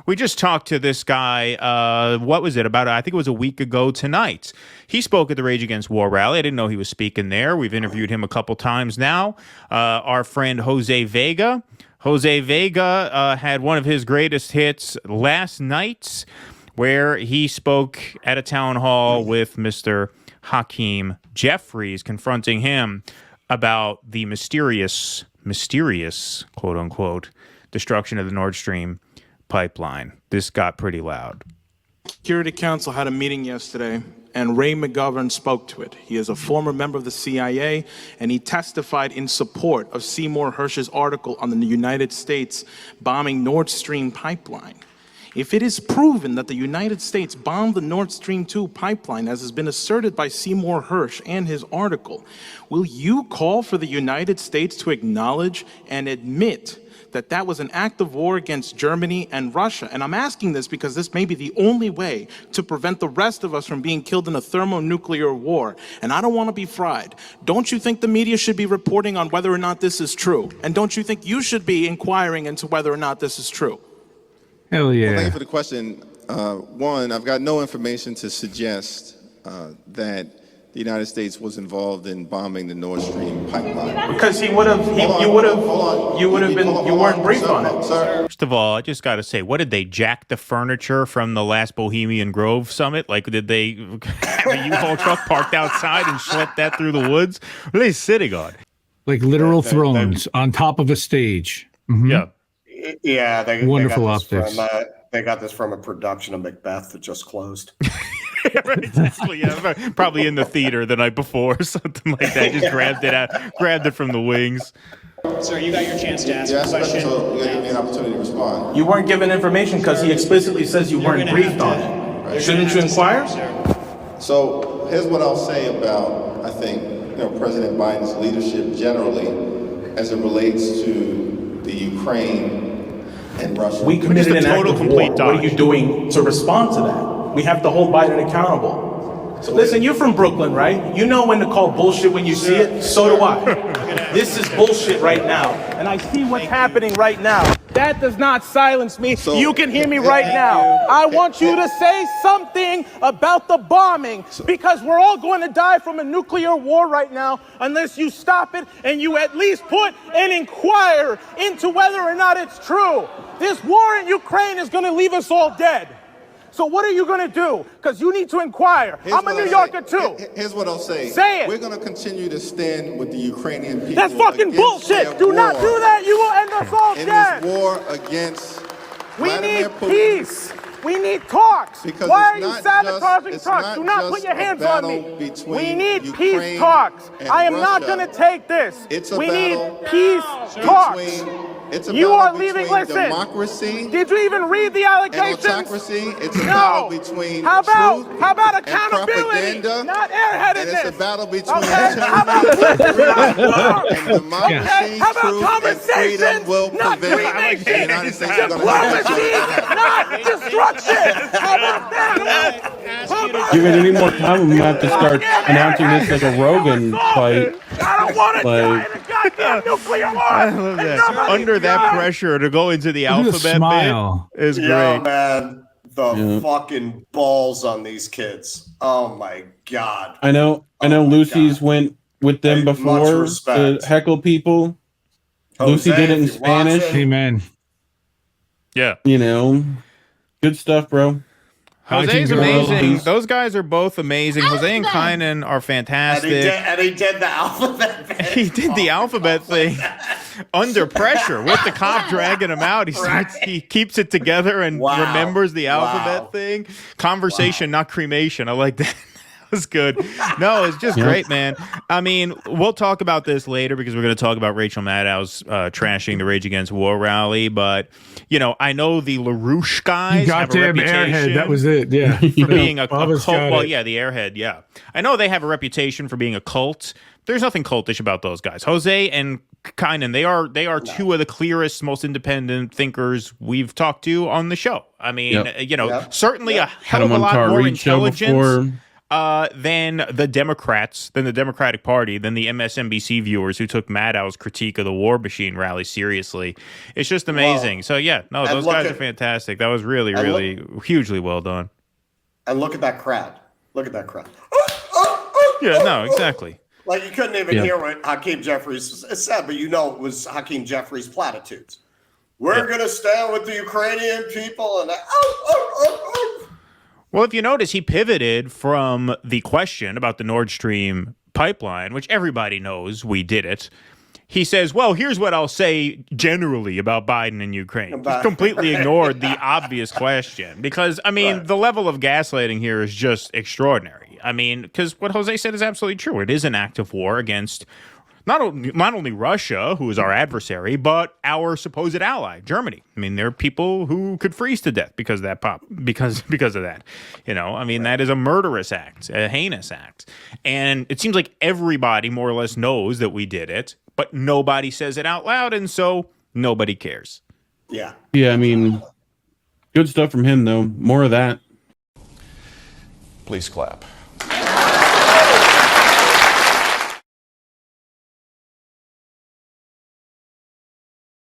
We just talked to this guy, what was it, I think it was a week ago tonight. He spoke at the Rage Against War rally. I didn't know he was speaking there. We've interviewed him a couple times now. Our friend Jose Vega. Jose Vega had one of his greatest hits last night where he spoke at a town hall with Mr. Hakeem Jeffries, confronting him about the mysterious, quote unquote, destruction of the Nord Stream pipeline. This got pretty loud. Security Council had a meeting yesterday, and Ray McGovern spoke to it. He is a former member of the CIA, and he testified in support of Seymour Hersh's article on the United States bombing Nord Stream pipeline. If it is proven that the United States bombed the Nord Stream 2 pipeline, as has been asserted by Seymour Hersh and his article, will you call for the United States to acknowledge and admit that that was an act of war against Germany and Russia? And I'm asking this because this may be the only way to prevent the rest of us from being killed in a thermonuclear war. And I don't want to be fried. Don't you think the media should be reporting on whether or not this is true? And don't you think you should be inquiring into whether or not this is true? Hell yeah. Well, thank you for the question. One, I've got no information to suggest that the United States was involved in bombing the Nord Stream pipeline. Because you weren't briefed on it. Sir. First of all, I just got to say, what did they jack the furniture from the last Bohemian Grove summit? Like, did they have a U-Haul truck parked outside and schlepp that through the woods? What are they sitting on? Like literal thrones on top of a stage. Mm-hmm. Yeah. Yeah, wonderful optics. They got this from a production of Macbeth that just closed. Yeah, probably in the theater the night before or something like that. Just grabbed it from the wings. Sir, you got your chance to ask a question. So you give me an opportunity to respond. You weren't given information because he explicitly says you weren't briefed on it. Right. Shouldn't you inquire? So here's what I'll say about, I think, President Biden's leadership generally as it relates to the Ukraine and Russia. We committed an act of war. What are you doing to respond to that? We have to hold Biden accountable. So listen, you're from Brooklyn, right? You know when to call bullshit when you see it. So do I. This is bullshit right now. And I see what's happening right now. That does not silence me. So, you can hear me right now. I want you to say something about the bombing because we're all going to die from a nuclear war right now unless you stop it and you at least put and inquire into whether or not it's true. This war in Ukraine is going to leave us all dead. So what are you going to do? Because you need to inquire. I'm a New Yorker too. Here's what I'll say. Say it. We're going to continue to stand with the Ukrainian people. That's fucking bullshit. Do not do that. You will end us all dead. In this war against Vladimir Putin. Peace. We need talks. Because why are you sabotaging talks? Do not put your hands on me. We need peace talks. I am not going to take this. We need peace talks. You are leaving. Listen. Democracy. Did you even read the allegations? It's a battle between how about accountability? Not airheadedness. It's a battle between how about and democracy, how about conversations? Not cremation. Diplomacy, not destruction. How about that? Give it any more time, we might have to start announcing this like a Rogan fight. I don't want to die in a goddamn nuclear war. I love that. Under that pressure to go into the alphabet bit is great. Yeah, man. The fucking balls on these kids. Oh my God. I know Lucy's went with them before to heckle people. Lucy did it in Spanish. Amen. Yeah. Good stuff, bro. Jose's amazing. Those guys are both amazing. Jose and Kynan are fantastic. And he did the alphabet thing. He did the alphabet thing under pressure with the cop dragging him out. He keeps it together and remembers the alphabet thing. Conversation, not cremation. I like that. Was good. No, it's just great, man. I mean, we'll talk about this later because we're going to talk about Rachel Maddow's trashing the Rage Against War rally. But, I know the LaRouche guys have a reputation. Airhead. That was it. Yeah. For being a cult. Well, yeah, the Airhead. Yeah. I know they have a reputation for being a cult. There's nothing cultish about those guys. Jose and Kynan, they are two of the clearest, most independent thinkers we've talked to on the show. I mean, certainly a hell of a lot more intelligence. than the Democrats, than the Democratic Party, than the MSNBC viewers who took Maddow's critique of the War Machine rally seriously. It's just amazing. So yeah, no, those guys are fantastic. That was really, really hugely well done. And look at that crowd. Look at that crowd. Yeah, no, exactly. Like you couldn't even hear what Hakeem Jeffries said, but you know it was Hakeem Jeffries' platitudes. We're going to stand with the Ukrainian people and Well, if you notice, he pivoted from the question about the Nord Stream pipeline, which everybody knows we did it. He says, well, here's what I'll say generally about Biden and Ukraine. He completely ignored the obvious question because, I mean, the level of gaslighting here is just extraordinary. I mean, because what Jose said is absolutely true. It is an act of war against not only Russia, who is our adversary, but our supposed ally, Germany. I mean, there are people who could freeze to death because of that because of that. You know, I mean, that is a murderous act, a heinous act. And it seems like everybody more or less knows that we did it, but nobody says it out loud, and so nobody cares. Yeah. Yeah, I mean, good stuff from him, though. More of that. Please clap.